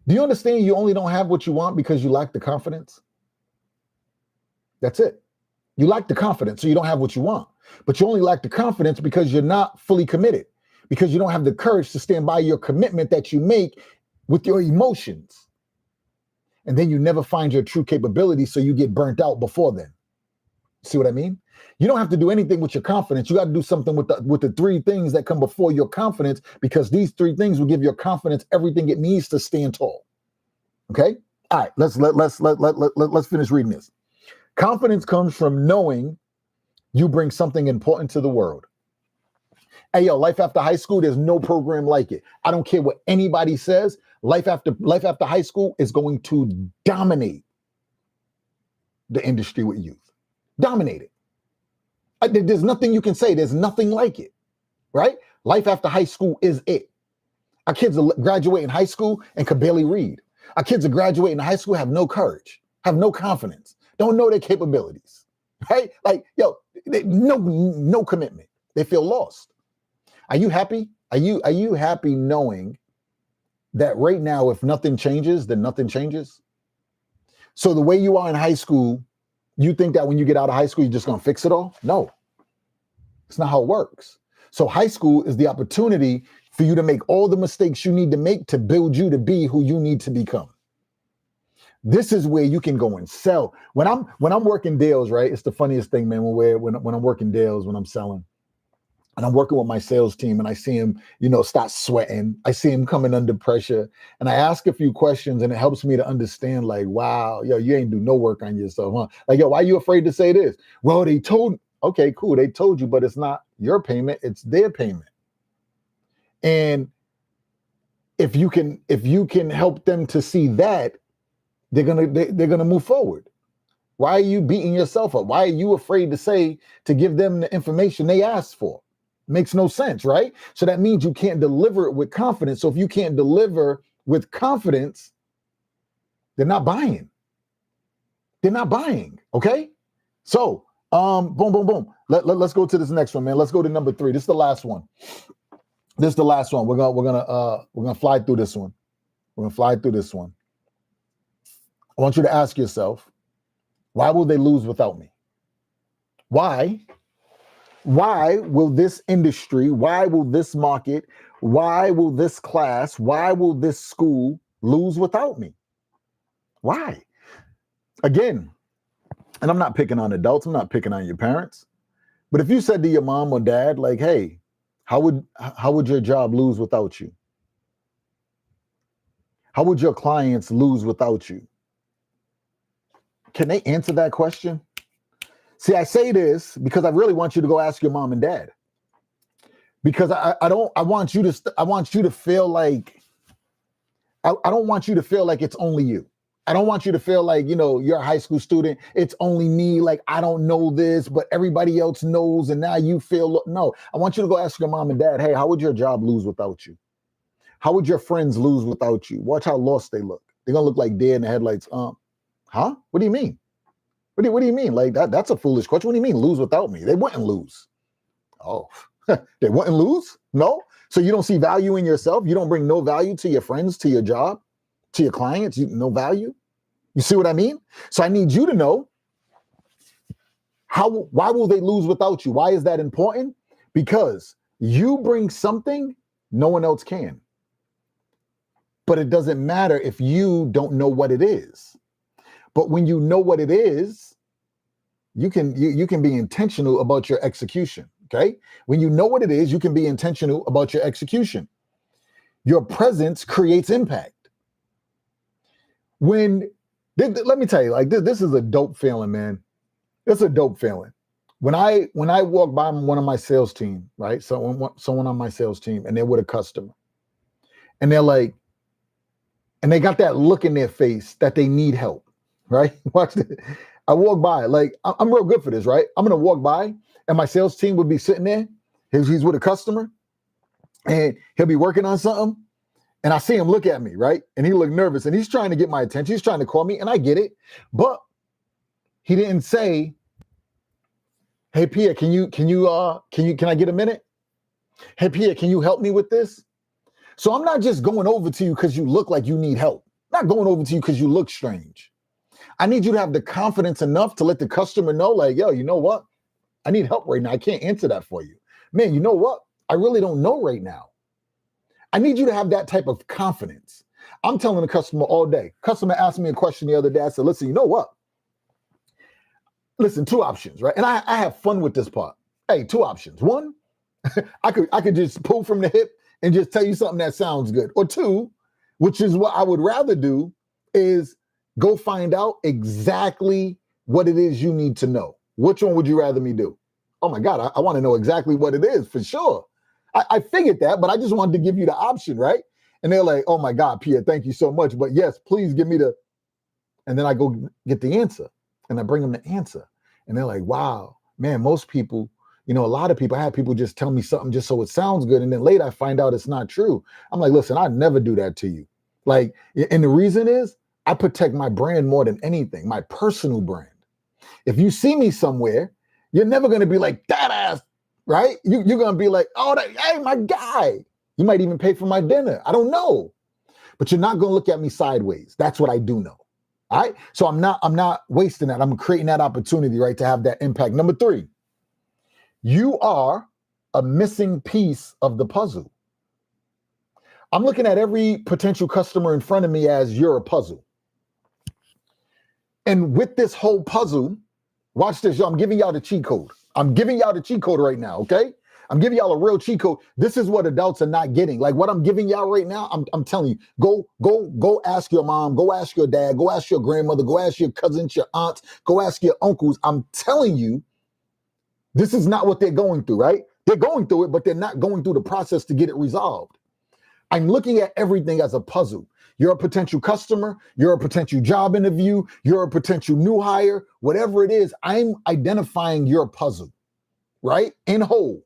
Do you understand you only don't have what you want because you lack the confidence? That's it. You lack the confidence, so you don't have what you want. But you only lack the confidence because you're not fully committed, because you don't have the courage to stand by your commitment that you make with your emotions. And then you never find your true capability, so you get burnt out before then. See what I mean? You don't have to do anything with your confidence. You got to do something with the three things that come before your confidence, because these three things will give your confidence everything it needs to stand tall. Okay? All right, let's finish reading this. Confidence comes from knowing you bring something important to the world. Hey, yo, life after high school, there's no program like it. I don't care what anybody says. Life after high school is going to dominate the industry with youth. Dominate it. There's nothing you can say. There's nothing like it, right? Life after high school is it. Our kids are graduating high school and can barely read. Our kids are graduating high school, have no courage, have no confidence, don't know their capabilities, right? Like, yo, no commitment. They feel lost. Are you happy? Are you happy knowing that right now, if nothing changes, then nothing changes? So the way you are in high school, you think that when you get out of high school, you're just going to fix it all? No, it's not how it works. So high school is the opportunity for you to make all the mistakes you need to make to build you to be who you need to become. This is where you can go and sell. When I'm working deals, right? It's the funniest thing, man. When I'm working deals, when I'm selling, and I'm working with my sales team, and I see him, start sweating. I see him coming under pressure, and I ask a few questions, and it helps me to understand, like, wow, yo, you ain't do no work on yourself, huh? Like, yo, why are you afraid to say this? Well, they told. Okay, cool. They told you, but it's not your payment; it's their payment. And if you can help them to see that, they're gonna move forward. Why are you beating yourself up? Why are you afraid to give them the information they asked for? Makes no sense, right? So that means you can't deliver it with confidence. So if you can't deliver with confidence, they're not buying. They're not buying. Okay. So boom, boom, boom. Let's go to this next one, man. Let's go to number 3. This is the last one. We're gonna fly through this one. We're gonna fly through this one. I want you to ask yourself, why will they lose without me? Why will this industry, why will this market, why will this class, why will this school lose without me? Why? Again, and I'm not picking on adults, I'm not picking on your parents, but if you said to your mom or dad, like, hey, how would your job lose without you? How would your clients lose without you? Can they answer that question? See, I say this because I really want you to go ask your mom and dad. Because I want you to feel like, I don't want you to feel like it's only you. I don't want you to feel like, you're a high school student. It's only me. Like, I don't know this, but everybody else knows. And now you feel, no, I want you to go ask your mom and dad, hey, how would your job lose without you? How would your friends lose without you? Watch how lost they look. They're going to look like deer in the headlights. Huh? What do you mean? What do you mean? Like, that's a foolish question. What do you mean lose without me? They wouldn't lose. Oh, they wouldn't lose? No? So you don't see value in yourself? You don't bring no value to your friends, to your job, to your clients? No value? You see what I mean? So I need you to know, why will they lose without you? Why is that important? Because you bring something no one else can. But it doesn't matter if you don't know what it is. But when you know what it is, you can be intentional about your execution. Okay. When you know what it is, you can be intentional about your execution. Your presence creates impact. Let me tell you, like, this is a dope feeling, man. It's a dope feeling. When I walk by one of my sales team, right? Someone on my sales team, and they're with a customer, and they're like, and they got that look in their face that they need help, right? Watch this. I walk by, like I'm real good for this, right? I'm gonna walk by, and my sales team would be sitting there. He's with a customer, and he'll be working on something, and I see him look at me, right? And he look nervous, and he's trying to get my attention. He's trying to call me, and I get it, but he didn't say, "Hey Pia, can I get a minute? Hey Pia, can you help me with this?" So I'm not just going over to you because you look like you need help. I'm not going over to you because you look strange. I need you to have the confidence enough to let the customer know, like, yo, you know what? I need help right now. I can't answer that for you. Man, you know what? I really don't know right now. I need you to have that type of confidence. I'm telling the customer all day. Customer asked me a question the other day. I said, listen, you know what? Listen, two options, right? And I have fun with this part. Hey, two options. One, I could just pull from the hip and just tell you something that sounds good. Or two, which is what I would rather do, is go find out exactly what it is you need to know. Which one would you rather me do? Oh my God, I want to know exactly what it is for sure. I figured that, but I just wanted to give you the option, right? And they're like, oh my God, Pia, thank you so much. But yes, please give me the, and then I go get the answer and I bring them the answer. And they're like, wow, man, most people, a lot of people, I have people just tell me something just so it sounds good. And then later I find out it's not true. I'm like, listen, I never do that to you. Like, and the reason is I protect my brand more than anything, my personal brand. If you see me somewhere, you're never going to be like, that ass, right? You're going to be like, oh, hey, my guy. You might even pay for my dinner. I don't know. But you're not going to look at me sideways. That's what I do know. All right. So I'm not wasting that. I'm creating that opportunity, right, to have that impact. Number 3, you are a missing piece of the puzzle. I'm looking at every potential customer in front of me as you're a puzzle. And with this whole puzzle, watch this, y'all. I'm giving y'all the cheat code. I'm giving y'all the cheat code right now, okay? I'm giving y'all a real cheat code. This is what adults are not getting. Like what I'm giving y'all right now, I'm telling you, go ask your mom, go ask your dad, go ask your grandmother, go ask your cousins, your aunts, go ask your uncles. I'm telling you, this is not what they're going through, right? They're going through it, but they're not going through the process to get it resolved. I'm looking at everything as a puzzle. You're a potential customer, you're a potential job interview, you're a potential new hire, whatever it is, I'm identifying your puzzle, right? In whole.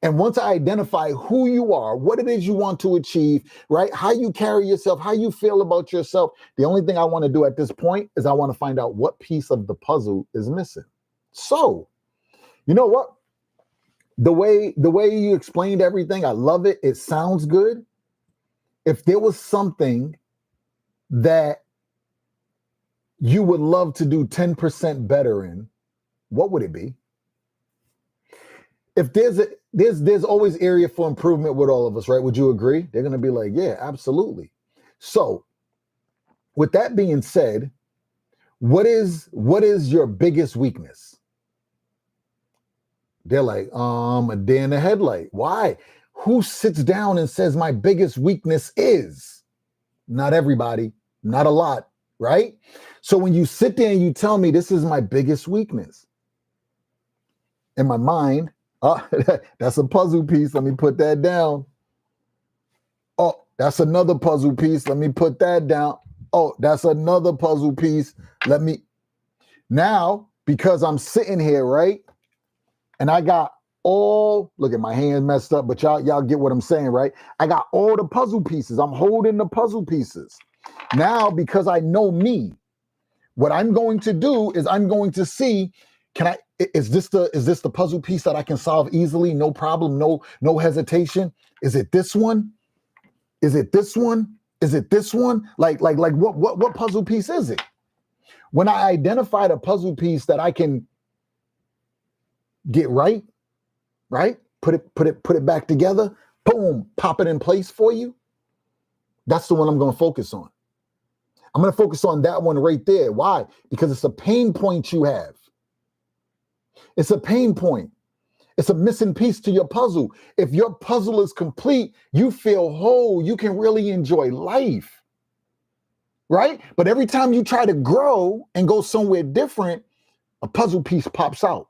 And once I identify who you are, what it is you want to achieve, right? How you carry yourself, how you feel about yourself, the only thing I want to do at this point is I want to find out what piece of the puzzle is missing. So, you know what? The way you explained everything, I love it. It sounds good. If there was something that you would love to do 10% better in, what would it be? If there's always area for improvement with all of us, right? Would you agree? They're going to be like, yeah, absolutely. So with that being said, what is your biggest weakness? They're like, a deer in the headlight. Why? Who sits down and says my biggest weakness is? Not everybody, not a lot, right? So when you sit there and you tell me this is my biggest weakness, in my mind, that's a puzzle piece. Let me put that down. Oh, that's another puzzle piece. Let me put that down. Oh, that's another puzzle piece. Now, because I'm sitting here, right? And I got look at my hands messed up, but y'all get what I'm saying, right? I got all the puzzle pieces. I'm holding the puzzle pieces. Now, because I know me, what I'm going to do is I'm going to see, is this the puzzle piece that I can solve easily? No problem, no hesitation. Is it this one? Is it this one? Is it this one? Like what puzzle piece is it? When I identified a puzzle piece that I can get right? Put it back together, boom, pop it in place for you. That's the one I'm going to focus on. I'm going to focus on that one right there. Why? Because it's a pain point you have. It's a pain point. It's a missing piece to your puzzle. If your puzzle is complete, you feel whole. You can really enjoy life, right? But every time you try to grow and go somewhere different, a puzzle piece pops out.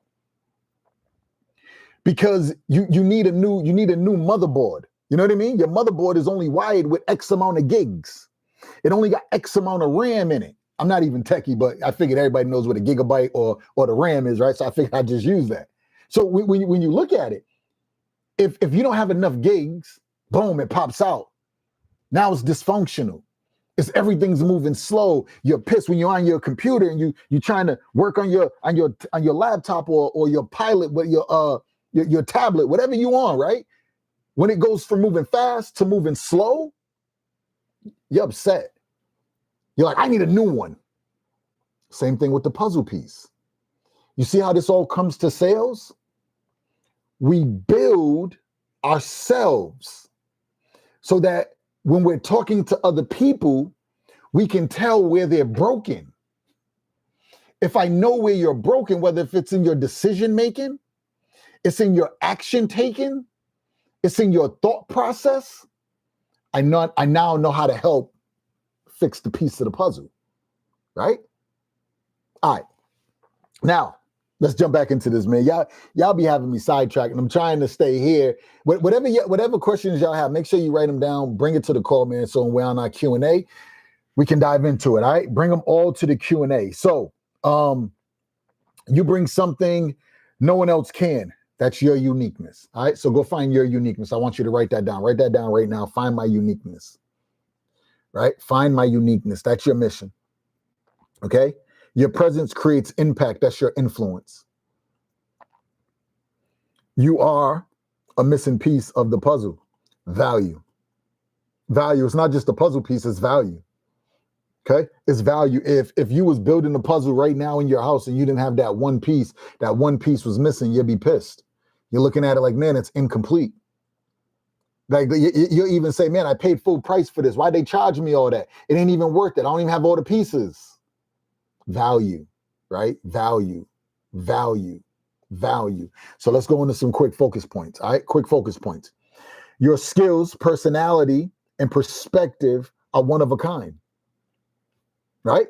Because you need a new motherboard. You know what I mean? Your motherboard is only wired with X amount of gigs. It only got X amount of RAM in it. I'm not even techie, but I figured everybody knows what a gigabyte or the RAM is, right? So I figured I'd just use that. So when you look at it, if you don't have enough gigs, boom, it pops out. Now it's dysfunctional. It's everything's moving slow. You're pissed when you're on your computer and you're trying to work on your laptop or your pilot with your tablet, whatever you on, right? When it goes from moving fast to moving slow, you're upset. You're like, I need a new one. Same thing with the puzzle piece. You see how this all comes to sales? We build ourselves so that when we're talking to other people, we can tell where they're broken. If I know where you're broken, whether if it's in your decision making, it's in your action taking, it's in your thought process, I now know how to help fix the piece of the puzzle, right? All right. Now, let's jump back into this, man. Y'all be having me sidetracked, and I'm trying to stay here. Whatever questions y'all have, make sure you write them down. Bring it to the call, man. So when we're on our Q&A, we can dive into it. All right, bring them all to the Q&A. So, you bring something no one else can. That's your uniqueness. All right. So go find your uniqueness. I want you to write that down. Write that down right now. Find my uniqueness. Right. Find my uniqueness. That's your mission. Okay. Your presence creates impact. That's your influence. You are a missing piece of the puzzle. Value. Value. It's not just a puzzle piece, it's value. Okay. It's value. If you was building a puzzle right now in your house and you didn't have that one piece was missing, you'd be pissed. You're looking at it like, man, it's incomplete. Like you even say, man, I paid full price for this. Why'd they charge me all that? It ain't even worth it. I don't even have all the pieces. Value, right? Value, value, value. So let's go into some quick focus points. All right, quick focus points. Your skills, personality, and perspective are one of a kind. Right?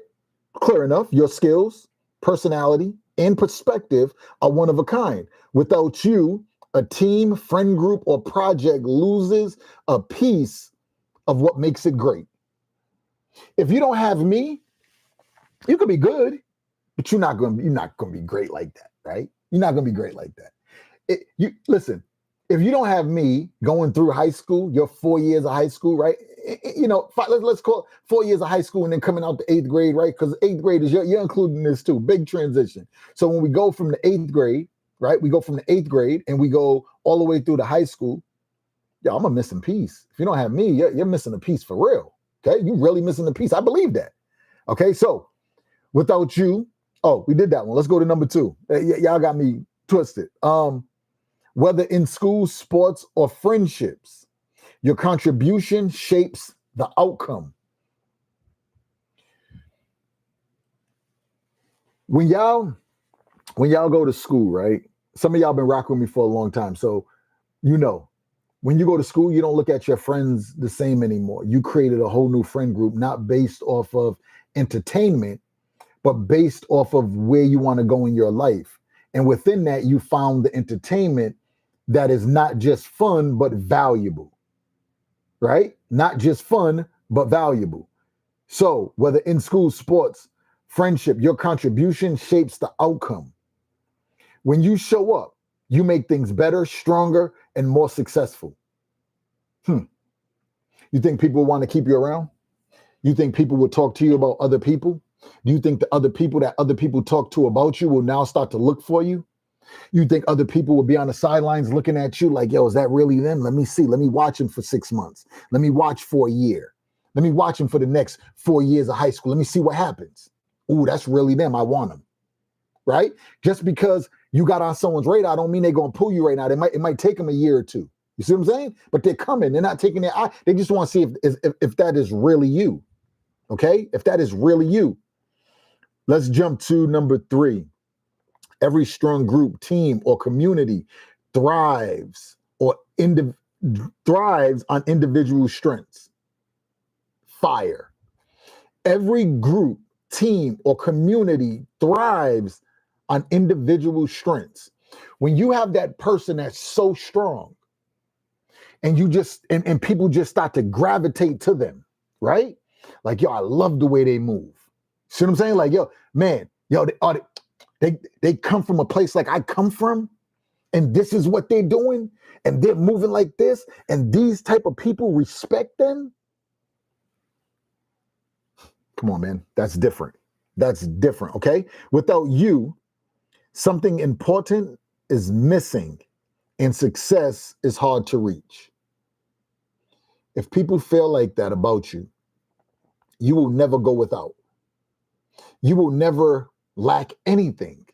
Clear enough. Your skills, personality, and perspective are one of a kind. Without you, a team, friend group, or project loses a piece of what makes it great. If you don't have me, you could be good, but you're not going to be great like that, right? You're not going to be great like that. Listen, if you don't have me going through high school, your 4 years of high school, right? Let's call it 4 years of high school and then coming out to 8th grade, right? Because 8th grade is, you're including this too, big transition. So when we go from the 8th grade, right? We go from the 8th grade and we go all the way through to high school. Yeah, I'm a missing piece. If you don't have me, you're missing a piece for real. Okay, you really missing a piece. I believe that. Okay, so without you, we did that one. Let's go to number 2. Y'all got me twisted. Whether in school, sports, or friendships, your contribution shapes the outcome. When y'all go to school, right? Some of y'all been rocking with me for a long time. So, when you go to school, you don't look at your friends the same anymore. You created a whole new friend group, not based off of entertainment, but based off of where you want to go in your life. And within that, you found the entertainment that is not just fun, but valuable. Right? Not just fun, but valuable. So whether in school, sports, friendship, your contribution shapes the outcome. When you show up, you make things better, stronger, and more successful. You think people want to keep you around? You think people will talk to you about other people? Do you think the other people that other people talk to about you will now start to look for you? You think other people will be on the sidelines looking at you like, yo, is that really them? Let me see. Let me watch them for 6 months. Let me watch for a year. Let me watch them for the next 4 years of high school. Let me see what happens. Ooh, that's really them. I want them. Right? Just because you got on someone's radar don't mean they're going to pull you right now. It might take them a year or two. You see what I'm saying? But they're coming. They're not taking their eye. They just want to see if that is really you. Okay? If that is really you. Let's jump to number 3. Every strong group, team, or community thrives on individual strengths. Fire. Every group, team, or community thrives on individual strengths. When you have that person that's so strong, and you just and people just start to gravitate to them, right? Like, yo, I love the way they move. See what I'm saying? Like, yo, man, yo, they come from a place like I come from, and this is what they're doing, and they're moving like this, and these type of people respect them. Come on, man. That's different. That's different. Okay. Without you, something important is missing, and success is hard to reach. If people feel like that about you, you will never go without. You will never lack anything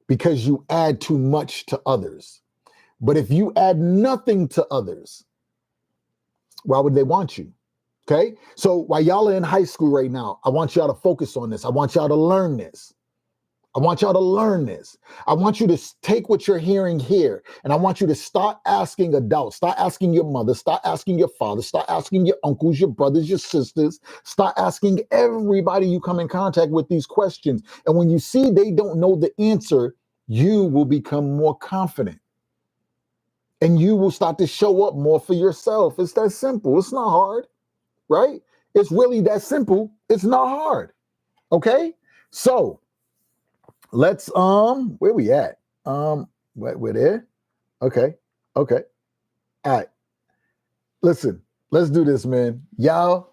because you add too much to others. But if you add nothing to others, why would they want you? Okay. So while y'all are in high school right now, I want y'all to focus on this. I want y'all to learn this. I want y'all to learn this. I want you to take what you're hearing here, and I want you to start asking adults, start asking your mother, start asking your father, start asking your uncles, your brothers, your sisters, start asking everybody you come in contact with these questions. And when you see they don't know the answer, you will become more confident. And you will start to show up more for yourself. It's that simple. It's not hard, right? It's really that simple. It's not hard. Okay? So, let's where we at? We're there. Okay. All right. Listen, let's do this, man. Y'all,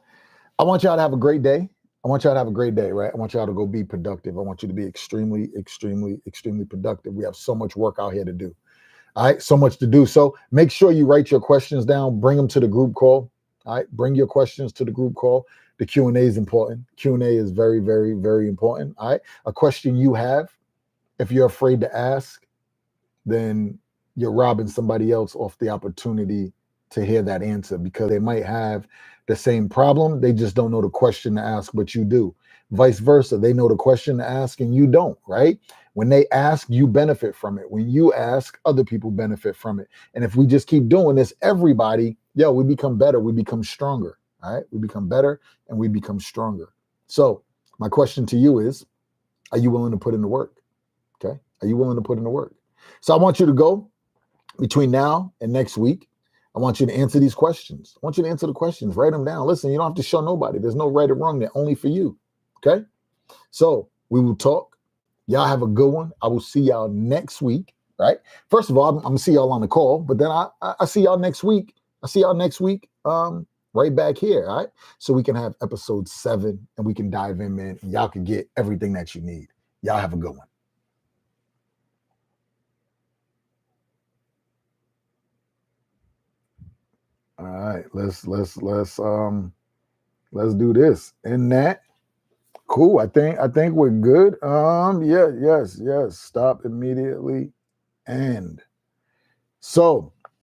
I want y'all to have a great day. Right? I want y'all to go be productive. I want you to be extremely, extremely, extremely productive. We have so much work out here to do. All right, so much to do. So make sure you write your questions down, bring them to the group call. All right, bring your questions to the group call. The Q&A is important. Q&A is very, very, very important. All right, a question you have, if you're afraid to ask, then you're robbing somebody else off the opportunity to hear that answer, because they might have the same problem. They just don't know the question to ask, but you do. Vice versa. They know the question to ask and you don't, right? When they ask, you benefit from it. When you ask, other people benefit from it. And if we just keep doing this, everybody, we become better. We become stronger. All right. We become better and we become stronger. So my question to you is, are you willing to put in the work? Okay. Are you willing to put in the work? So I want you to go between now and next week. I want you to answer these questions. I want you to answer the questions. Write them down. Listen, you don't have to show nobody. There's no right or wrong. They're only for you. Okay. So we will talk. Y'all have a good one. I will see y'all next week. Right. First of all, I'm gonna see y'all on the call, but then I see y'all next week. Right back here. All right. So we can have episode 7 and we can dive in, man. And y'all can get everything that you need. Y'all have a good one. All right, let's do this. And that cool. I think we're good. Yes. Stop immediately. And so